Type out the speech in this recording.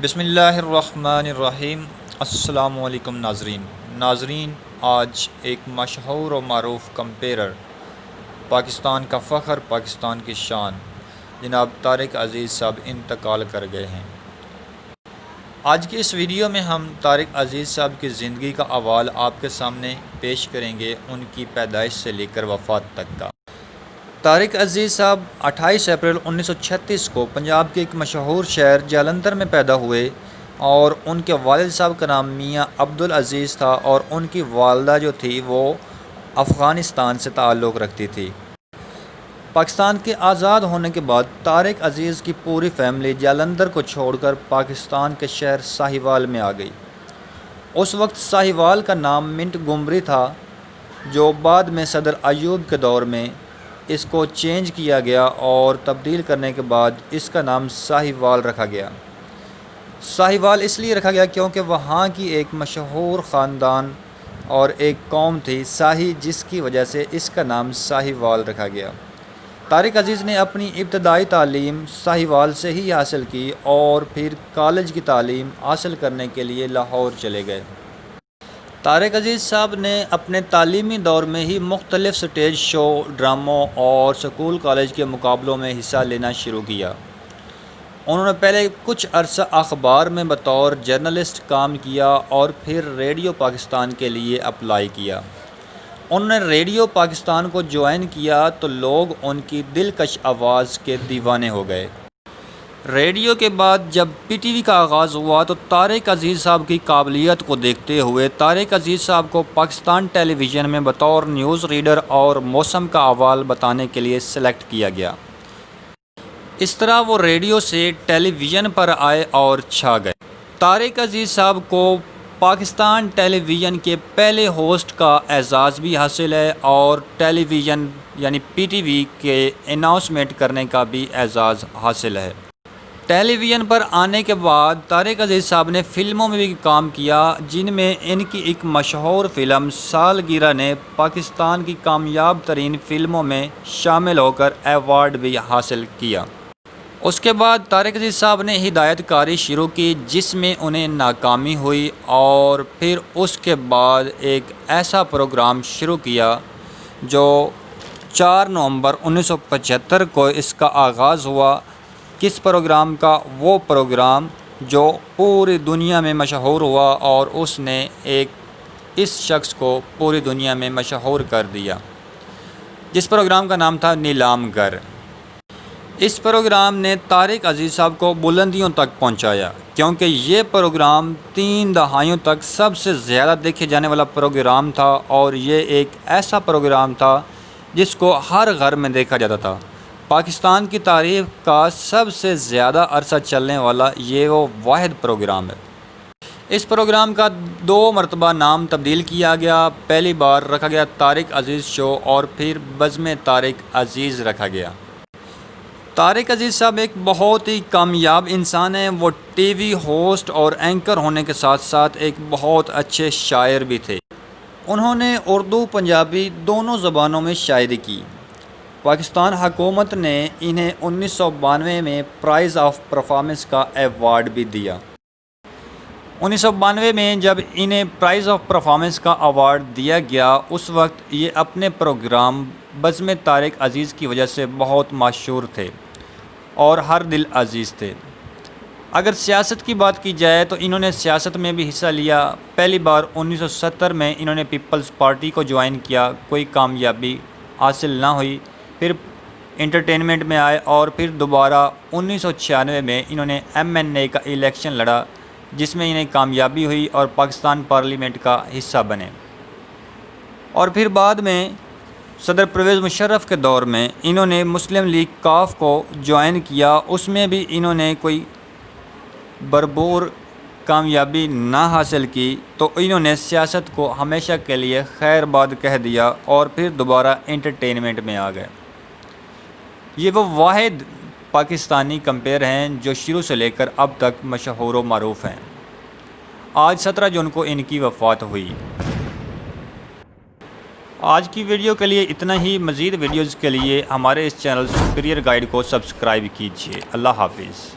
بسم اللہ الرحمن الرحیم۔ السلام علیکم ناظرین، آج ایک مشہور و معروف کمپیرر، پاکستان کا فخر، پاکستان کی شان، جناب طارق عزیز صاحب انتقال کر گئے ہیں۔ آج کی اس ویڈیو میں ہم طارق عزیز صاحب کی زندگی کا احوال آپ کے سامنے پیش کریں گے، ان کی پیدائش سے لے کر وفات تک کا۔ طارق عزیز صاحب 28 اپریل 1936 کو پنجاب کے ایک مشہور شہر جالندھر میں پیدا ہوئے، اور ان کے والد صاحب کا نام میاں عبدالعزیز تھا اور ان کی والدہ جو تھی وہ افغانستان سے تعلق رکھتی تھی۔ پاکستان کے آزاد ہونے کے بعد طارق عزیز کی پوری فیملی جالندھر کو چھوڑ کر پاکستان کے شہر ساہیوال میں آ گئی۔ اس وقت ساہیوال کا نام منٹ گمبری تھا، جو بعد میں صدر ایوب کے دور میں اس کو چینج کیا گیا اور تبدیل کرنے کے بعد اس کا نام ساہیوال رکھا گیا۔ ساہیوال اس لیے رکھا گیا کیونکہ وہاں کی ایک مشہور خاندان اور ایک قوم تھی ساہی، جس کی وجہ سے اس کا نام ساہیوال رکھا گیا۔ طارق عزیز نے اپنی ابتدائی تعلیم ساہیوال سے ہی حاصل کی اور پھر کالج کی تعلیم حاصل کرنے کے لیے لاہور چلے گئے۔ طارق عزیز صاحب نے اپنے تعلیمی دور میں ہی مختلف سٹیج شو، ڈراموں اور سکول کالج کے مقابلوں میں حصہ لینا شروع کیا۔ انہوں نے پہلے کچھ عرصہ اخبار میں بطور جرنلسٹ کام کیا اور پھر ریڈیو پاکستان کے لیے اپلائی کیا۔ انہوں نے ریڈیو پاکستان کو جوائن کیا تو لوگ ان کی دلکش آواز کے دیوانے ہو گئے۔ ریڈیو کے بعد جب پی ٹی وی کا آغاز ہوا تو طارق عزیز صاحب کی قابلیت کو دیکھتے ہوئے طارق عزیز صاحب کو پاکستان ٹیلی ویژن میں بطور نیوز ریڈر اور موسم کا احوال بتانے کے لیے سلیکٹ کیا گیا۔ اس طرح وہ ریڈیو سے ٹیلی ویژن پر آئے اور چھا گئے۔ طارق عزیز صاحب کو پاکستان ٹیلی ویژن کے پہلے ہوسٹ کا اعزاز بھی حاصل ہے اور ٹیلی ویژن یعنی پی ٹی وی کے اناؤنسمنٹ کرنے کا بھی اعزاز حاصل ہے۔ ٹیلی ویژن پر آنے کے بعد طارق عزیز صاحب نے فلموں میں بھی کام کیا، جن میں ان کی ایک مشہور فلم سالگرہ نے پاکستان کی کامیاب ترین فلموں میں شامل ہو کر ایوارڈ بھی حاصل کیا۔ اس کے بعد طارق عزیز صاحب نے ہدایت کاری شروع کی، جس میں انہیں ناکامی ہوئی، اور پھر اس کے بعد ایک ایسا پروگرام شروع کیا جو 4 نومبر 1975 کو اس کا آغاز ہوا۔ کس پروگرام کا؟ وہ پروگرام جو پوری دنیا میں مشہور ہوا اور اس نے اس شخص کو پوری دنیا میں مشہور کر دیا، جس پروگرام کا نام تھا نیلام گر۔ اس پروگرام نے طارق عزیز صاحب کو بلندیوں تک پہنچایا، کیونکہ یہ پروگرام 3 دہائیوں تک سب سے زیادہ دیکھے جانے والا پروگرام تھا، اور یہ ایک ایسا پروگرام تھا جس کو ہر گھر میں دیکھا جاتا تھا۔ پاکستان کی تاریخ کا سب سے زیادہ عرصہ چلنے والا یہ وہ واحد پروگرام ہے۔ اس پروگرام کا 2 مرتبہ نام تبدیل کیا گیا۔ پہلی بار رکھا گیا طارق عزیز شو اور پھر بزم طارق عزیز رکھا گیا۔ طارق عزیز صاحب ایک بہت ہی کامیاب انسان ہیں۔ وہ ٹی وی ہوسٹ اور اینکر ہونے کے ساتھ ساتھ ایک بہت اچھے شاعر بھی تھے۔ انہوں نے اردو پنجابی دونوں زبانوں میں شاعری کی۔ پاکستان حکومت نے انہیں 1992 میں پرائز آف پرفارمنس کا ایوارڈ بھی دیا۔ 1992 میں جب انہیں پرائز آف پرفارمنس کا ایوارڈ دیا گیا، اس وقت یہ اپنے پروگرام بزم طارق عزیز کی وجہ سے بہت مشہور تھے اور ہر دل عزیز تھے۔ اگر سیاست کی بات کی جائے تو انہوں نے سیاست میں بھی حصہ لیا۔ پہلی بار 1970 میں انہوں نے پیپلز پارٹی کو جوائن کیا، کوئی کامیابی حاصل نہ ہوئی، پھر انٹرٹینمنٹ میں آئے، اور پھر دوبارہ 1996 میں انہوں نے MNA کا الیکشن لڑا، جس میں انہیں کامیابی ہوئی اور پاکستان پارلیمنٹ کا حصہ بنے، اور پھر بعد میں صدر پرویز مشرف کے دور میں انہوں نے مسلم لیگ کاف کو جوائن کیا۔ اس میں بھی انہوں نے کوئی بھرپور کامیابی نہ حاصل کی، تو انہوں نے سیاست کو ہمیشہ کے لیے خیر باد کہہ دیا اور پھر دوبارہ انٹرٹینمنٹ میں آ گئے۔ یہ وہ واحد پاکستانی کمپیئر ہیں جو شروع سے لے کر اب تک مشہور و معروف ہیں۔ آج 17 جون کو ان کی وفات ہوئی۔ آج کی ویڈیو کے لیے اتنا ہی۔ مزید ویڈیوز کے لیے ہمارے اس چینل سپیریئر گائیڈ کو سبسکرائب کیجیے۔ اللہ حافظ۔